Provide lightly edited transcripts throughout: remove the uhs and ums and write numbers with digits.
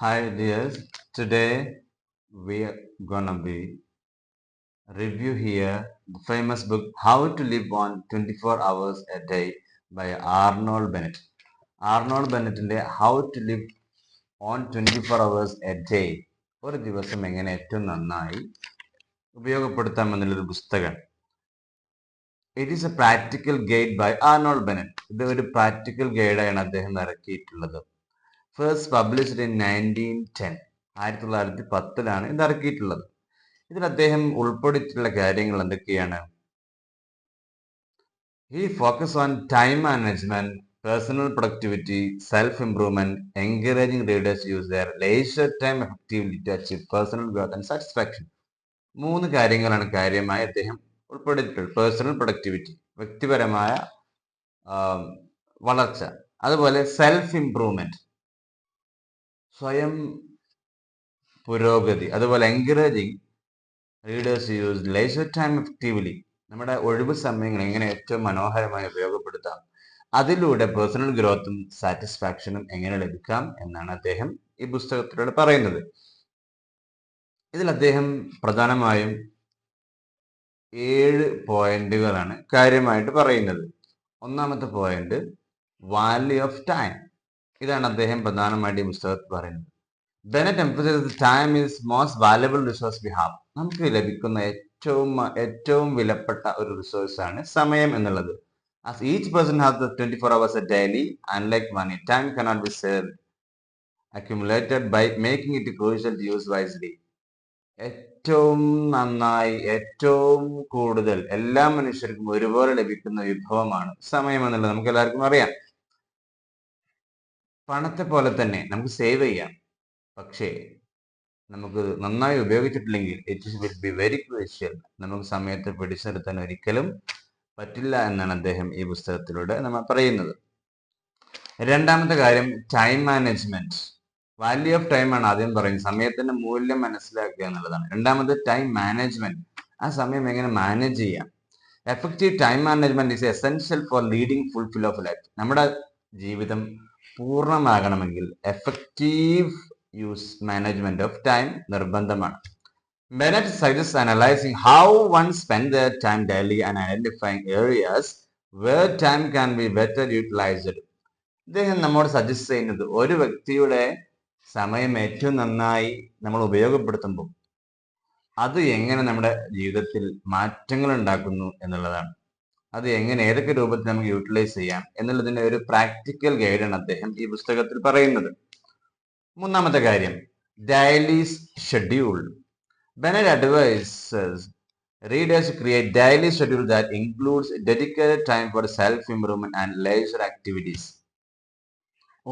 Hi dears, today we are gonna be review here the famous book How to Live on 24 Hours a Day by Arnold Bennett. Arnold ബെന്നറ്റിന്റെ how to live on 24 hours a day, ഒരു ദിവസം എങ്ങനെ ഏറ്റവും നന്നായി ഉപയോഗപ്പെടുത്താം എന്നുള്ളൊരു പുസ്തകം. It is a practical guide by Arnold Bennett. ഇത് ഒരു പ്രാക്ടിക്കൽ ഗൈഡായാണ് അദ്ദേഹം ഇറക്കിയിട്ടുള്ളത്. ഫസ്റ്റ് പബ്ലിഷ്ഡ് ഇൻ 1910, 1910 ഇത് ഇറക്കിയിട്ടുള്ളത്. ഇതിൽ അദ്ദേഹം ഉൾപ്പെടുത്തിയിട്ടുള്ള കാര്യങ്ങൾ എന്തൊക്കെയാണ്? He focus on time management, personal productivity, self improvement, encouraging readers use their leisure time effectively to achieve personal growth and satisfaction. 3 കാര്യങ്ങളാണ് കാര്യമായി അദ്ദേഹം ഉൾപ്പെടുത്തിയിട്ടുള്ളത്. പേഴ്സണൽ പ്രൊഡക്ടിവിറ്റി, വ്യക്തിപരമായ വളർച്ച, അതുപോലെ സെൽഫ് ഇംപ്രൂവ്മെന്റ്, സ്വയം പുരോഗതി, അതുപോലെ encouraging readers use leisure time effectively, നമ്മുടെ ഒഴിവ് സമയങ്ങൾ എങ്ങനെ ഏറ്റവും മനോഹരമായി ഉപയോഗപ്പെടുത്താം, അതിലൂടെ പേഴ്സണൽ ഗ്രോത്തും സാറ്റിസ്ഫാക്ഷനും എങ്ങനെ ലഭിക്കാം എന്നാണ് അദ്ദേഹം ഈ പുസ്തകത്തിലൂടെ പറയുന്നത്. ഇതിൽ അദ്ദേഹം പ്രധാനമായും 7 പോയിന്റുകളാണ് കാര്യമായിട്ട് പറയുന്നത്. ഒന്നാമത്തെ പോയിന്റ് വാല്യൂ ഓഫ് ടൈം. ഇതാണ് അദ്ദേഹം പ്രധാനമായിട്ട് ഈ പുസ്തകത്തിൽ പറയുന്നത്. Bennett emphasizes time is most valuable resource we have. നമുക്ക് ലഭിക്കുന്ന ഏറ്റവും വിലപ്പെട്ട ഒരു റിസോഴ്സ് ആണ് സമയം എന്നുള്ളത്. As each person has the 24 hours a daily, unlike money, time cannot be saved, accumulated by making it crucial to use wisely. ഏറ്റവും നന്നായി, ഏറ്റവും കൂടുതൽ എല്ലാ മനുഷ്യർക്കും ഒരുപോലെ ലഭിക്കുന്ന വിഭവമാണ് സമയം എന്നുള്ളത് നമുക്ക് എല്ലാവർക്കും അറിയാം. പണത്തെ പോലെ തന്നെ നമുക്ക് സേവ് ചെയ്യാം, പക്ഷേ നമുക്ക് നന്നായി ഉപയോഗിച്ചിട്ടില്ലെങ്കിൽ it will be very crucial. നമുക്ക് സമയത്തെ പിടിച്ചു നിർത്താൻ ഒരിക്കലും പറ്റില്ല എന്നാണ് അദ്ദേഹം ഈ പുസ്തകത്തിലൂടെ നമ്മൾ പറയുന്നത്. രണ്ടാമത്തെ കാര്യം time management. Value of time ആണ് ആദ്യം പറയുന്നത്. സമയത്തിന്റെ മൂല്യം മനസ്സിലാക്കുക എന്നുള്ളതാണ്. രണ്ടാമത് ടൈം മാനേജ്മെന്റ്, ആ സമയം എങ്ങനെ മാനേജ് ചെയ്യാം. Effective time management is essential for leading fulfil of life. നമ്മുടെ ജീവിതം പൂർണ്ണമാകണമെങ്കിൽ effective use management of time നിർബന്ധമാണ്. Bennett suggests analyzing how one spends their time daily and identifying areas where time can be better utilized. ഇദ്ദേഹം നമ്മോട് suggest ചെയ്യുന്നത് ഒരു വ്യക്തിയുടെ സമയം ഏറ്റവും നന്നായി നമ്മൾ ഉപയോഗപ്പെടുത്തുമ്പോൾ അത് എങ്ങനെ നമ്മുടെ ജീവിതത്തിൽ മാറ്റങ്ങൾ ഉണ്ടാക്കുന്നു എന്നുള്ളതാണ്. അത് എങ്ങനെ ഏതൊക്കെ രൂപത്തിൽ നമുക്ക് യൂട്ടിലൈസ് ചെയ്യാം എന്നുള്ളതിന്റെ ഒരു പ്രാക്ടിക്കൽ ഗൈഡാണ് അദ്ദേഹം ഈ പുസ്തകത്തിൽ പറയുന്നത്. മൂന്നാമത്തെ കാര്യം daily schedule. Bennett advises readers to create daily schedule that includes dedicated time for self-improvement and leisure activities.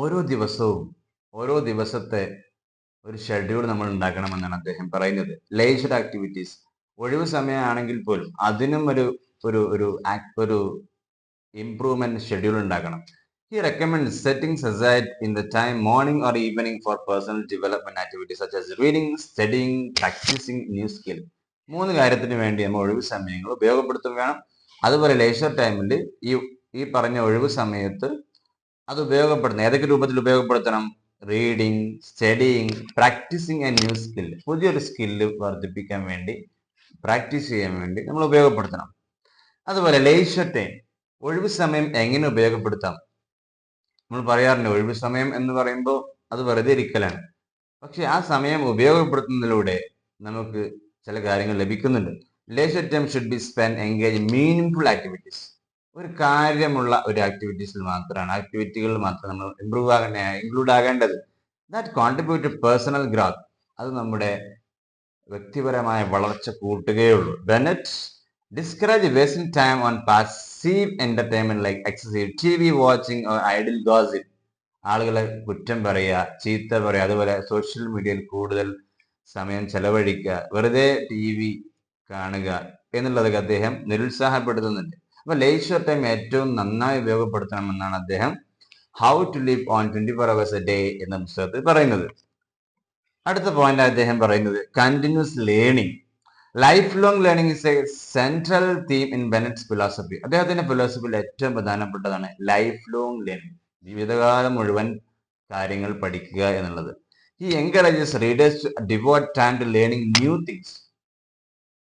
ഓരോ ദിവസത്തെ ഒരു ഷെഡ്യൂൾ നമ്മൾ ഉണ്ടാക്കണമെന്നാണ് അദ്ദേഹം പറയുന്നത്. ലേഷർ ആക്ടിവിറ്റീസ്, ഒഴിവ് സമയമാണെങ്കിൽ പോലും അതിനും ഒരു ഇംപ്രൂവ്മെന്റ് ഷെഡ്യൂൾ ഉണ്ടാക്കണം. He recommends setting aside in the time morning or evening for personal development activities such as reading, studying, practicing new skill. 3 കാര്യത്തിന് വേണ്ടി നമ്മൾ ഒഴിവ് സമയങ്ങൾ ഉപയോഗപ്പെടുത്തുക വേണം. അതുപോലെ ലേഷർ ടൈമിൽ ഈ പറഞ്ഞ ഒഴിവ് സമയത്ത് അത് ഉപയോഗപ്പെടുത്തണം. ഏതൊക്കെ രൂപത്തിൽ ഉപയോഗപ്പെടുത്തണം? Reading, studying, practising a new skill. പുതിയൊരു സ്കില്ല് വർദ്ധിപ്പിക്കാൻ വേണ്ടി, പ്രാക്ടീസ് ചെയ്യാൻ വേണ്ടി നമ്മൾ ഉപയോഗപ്പെടുത്തണം. അതുപോലെ ലേഷർ ടൈം, ഒഴിവ് സമയം എങ്ങനെ ഉപയോഗപ്പെടുത്താം? നമ്മൾ പറയാറുണ്ട് ഒഴിവ് സമയം എന്ന് പറയുമ്പോൾ അത് വെറുതെ ഇരിക്കലാണ്. പക്ഷെ ആ സമയം ഉപയോഗപ്പെടുത്തുന്നതിലൂടെ നമുക്ക് ചില കാര്യങ്ങൾ ലഭിക്കുന്നുണ്ട്. Leisure time should be spend engage meaningful activities. ഒരു കാര്യമുള്ള ഒരു ആക്ടിവിറ്റികളിൽ മാത്രം നമ്മൾ ഇൻക്ലൂഡ് ആകേണ്ടത്. That contribute to personal growth. അത് നമ്മുടെ വ്യക്തിപരമായ വളർച്ച കൂട്ടുകയുള്ളൂ. Bennett discourage wasting time on passive entertainment like excessive TV watching or idle gossip. ആളുകളെ കുറ്റം പറയുക, ചീത്ത പറയുക, അതുപോലെ സോഷ്യൽ മീഡിയയിൽ കൂടുതൽ സമയം ചെലവഴിക്കുക, വെറുതെ TV കാണുക എന്നുള്ളതൊക്കെ അദ്ദേഹം നിരുത്സാഹപ്പെടുത്തുന്നുണ്ട്. അപ്പൊ ലേഷർ ടൈം ഏറ്റവും നന്നായി ഉപയോഗപ്പെടുത്തണമെന്നാണ് അദ്ദേഹം how to live on 24 hours a day എന്ന പുസ്തകത്തിൽ പറയുന്നത്. അടുത്ത പോയിന്റ് അദ്ദേഹം പറയുന്നത് continuous learning. Life long learning is a central theme in Bennett's philosophy. അദ്ദേഹത്തിന്റെ ഫിലോസഫിയിൽ ഏറ്റവും പ്രധാനപ്പെട്ടതാണ് ലൈഫ് ലോങ് ലേണിംഗ്, ജീവിതകാലം മുഴുവൻ കാര്യങ്ങൾ പഠിക്കുക എന്നുള്ളത്. He encourages readers to devote time to learning new things.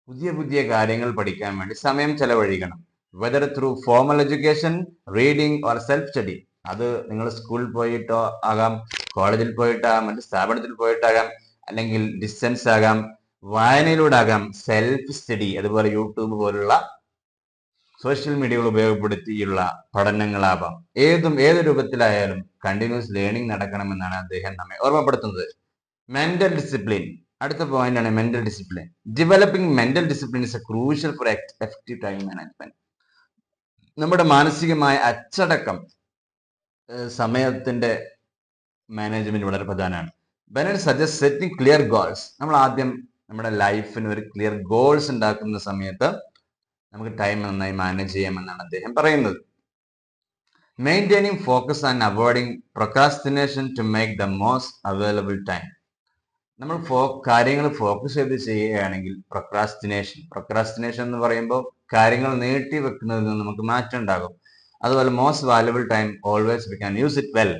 പുതിയ പുതിയ കാര്യങ്ങൾ പഠിക്കാൻ വേണ്ടി സമയം ചെലവഴിക്കണം. Whether through formal education, reading or self study. അത് നിങ്ങൾ സ്കൂളിൽ പോയിട്ടോ ആകാം, കോളേജിൽ പോയിട്ടാകാം, മറ്റു സ്ഥാപനത്തിൽ പോയിട്ടാകാം, അല്ലെങ്കിൽ ഡിസ്റ്റൻസ് ആകാം, വായനയിലൂടെ ആകാം, സെൽഫ് സ്റ്റഡി, അതുപോലെ യൂട്യൂബ് പോലുള്ള സോഷ്യൽ മീഡിയകൾ ഉപയോഗപ്പെടുത്തിയുള്ള പഠനങ്ങളാവാം. ഏത് രൂപത്തിലായാലും കണ്ടിന്യൂസ് ലേണിംഗ് നടക്കണമെന്നാണ് അദ്ദേഹം നമ്മെ ഓർമ്മപ്പെടുത്തുന്നത്. മെന്റൽ ഡിസിപ്ലിൻ, അടുത്ത പോയിന്റ് ആണ് mental discipline. Developing mental discipline is a crucial for effective time management. നമ്മുടെ മാനസികമായ അച്ചടക്കം, സമയത്തിന്റെ മാനേജ്മെന്റ് വളരെ പ്രധാനമാണ്. Bennett suggest setting clear goals. നമ്മൾ ആദ്യം നമ്മുടെ ലൈഫിന് ഒരു ക്ലിയർ ഗോൾസ് ഉണ്ടാക്കുന്ന സമയത്ത് നമുക്ക് ടൈം നന്നായി മാനേജ് ചെയ്യാമെന്നാണ് അദ്ദേഹം പറയുന്നത്. Maintaining focus and avoiding procrastination to make the most available time. നമ്മൾ കാര്യങ്ങൾ ഫോക്കസ് ചെയ്ത് ചെയ്യുകയാണെങ്കിൽ പ്രൊക്രാസ്റ്റിനേഷൻ എന്ന് പറയുമ്പോൾ കാര്യങ്ങൾ നീട്ടി വെക്കുന്നതിൽ നിന്ന് നമുക്ക് മാറ്റം ഉണ്ടാകും. അതുപോലെ most valuable time always we can use it well.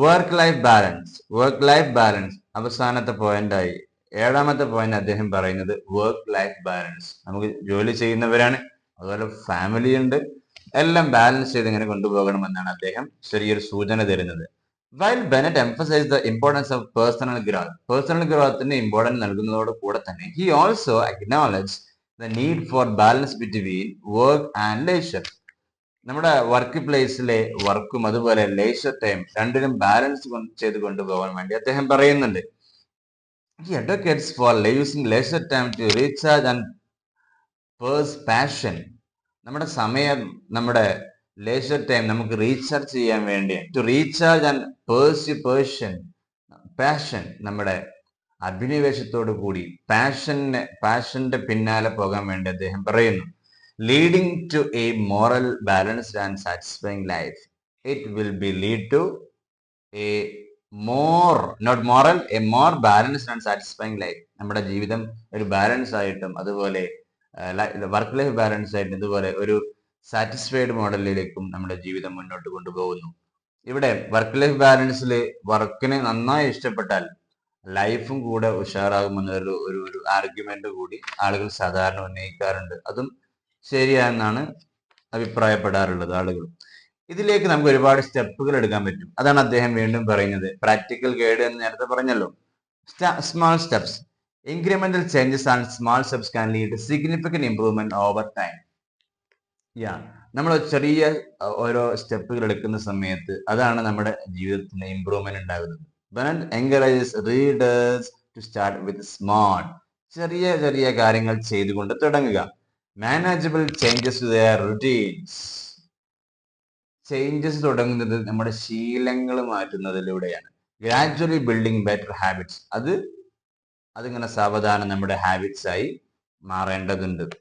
Work life balance അവസാനത്തെ പോയിന്റായി. 7ാമത്തെ പോയിന്റ് അദ്ദേഹം പറയുന്നത് വർക്ക് ലൈഫ് ബാലൻസ്. നമുക്ക് ജോലി ചെയ്യുന്നവരാണ്, അതുപോലെ ഫാമിലി ഉണ്ട്, എല്ലാം ബാലൻസ് ചെയ്ത് ഇങ്ങനെ കൊണ്ടുപോകണമെന്നാണ് അദ്ദേഹം ചെറിയൊരു സൂചന തരുന്നത്. While Bennett emphasized the importance of personal growthന് ഇമ്പോർട്ടൻസ് നൽകുന്നതോട് കൂടെ തന്നെ he also acknowledged the need for balance between work and leisure. നമ്മുടെ വർക്ക് പ്ലേസിലെ വർക്കും അതുപോലെ ലേഷർ ടൈം രണ്ടിനും ബാലൻസ് ചെയ്ത് കൊണ്ടുപോകാൻ വേണ്ടി അദ്ദേഹം പറയുന്നുണ്ട്. He advocates for using leisure time to recharge and pursue passion. നമ്മുടെ സമയം, നമ്മുടെ ലേഷർ ടൈം നമുക്ക് റീചാർജ് ചെയ്യാൻ വേണ്ടി, to recharge and pursue passion, നമ്മുടെ അഭിനിവേശത്തോടു കൂടി പാഷന്റെ പിന്നാലെ പോകാൻ വേണ്ടി അദ്ദേഹം പറയുന്നു. Leading to a moral balanced and satisfying life. It will be lead to a more balanced and satisfying life. നമ്മുടെ ജീവിതം ഒരു ബാലൻസ് ആയിട്ടും അതുപോലെ വർക്ക് ലൈഫ് ബാലൻസ് ആയിട്ടും ഇതുപോലെ ഒരു സാറ്റിസ്ഫൈഡ് മോഡലിലേക്കും നമ്മുടെ ജീവിതം മുന്നോട്ട് കൊണ്ടുപോകുന്നു. ഇവിടെ വർക്ക് ലൈഫ് ബാലൻസിൽ വർക്കിനെ നന്നായി ഇഷ്ടപ്പെട്ടാൽ ലൈഫും കൂടെ ഉഷാറാകുമെന്നൊരു ഒരു ആർഗ്യുമെന്റ് കൂടി ആളുകൾ സാധാരണ ഉന്നയിക്കാറുണ്ട്. അതും ശരിയാണെന്നാണ് അഭിപ്രായപ്പെടാറുള്ളത് ആളുകൾ. ഇതിലേക്ക് നമുക്ക് ഒരുപാട് സ്റ്റെപ്പുകൾ എടുക്കാൻ പറ്റും. അതാണ് അദ്ദേഹം വീണ്ടും പറയുന്നത്. പ്രാക്ടിക്കൽ ഗൈഡ് എന്ന് നേരത്തെ പറഞ്ഞല്ലോ. Small steps, incremental changes and small steps can lead to significant improvement over time. നമ്മൾ ചെറിയ ഓരോ സ്റ്റെപ്പുകൾ എടുക്കുന്ന സമയത്ത് അതാണ് നമ്മുടെ ജീവിതത്തിന് ഇംപ്രൂവ്മെന്റ് ഉണ്ടാകുന്നത്. Bennett encourages readers to start with small. ചെറിയ ചെറിയ കാര്യങ്ങൾ ചെയ്തുകൊണ്ട് തുടങ്ങുക. Manageable changes to their routines. Changes തുടങ്ങുന്നത് നമ്മുടെ ശീലങ്ങൾ മാറ്റുന്നതിലൂടെയാണ്. Gradually building better habits. അതിങ്ങനെ സാവധാനം നമ്മുടെ ഹാബിറ്റ്സ് ആയി മാറേണ്ടതുണ്ട്.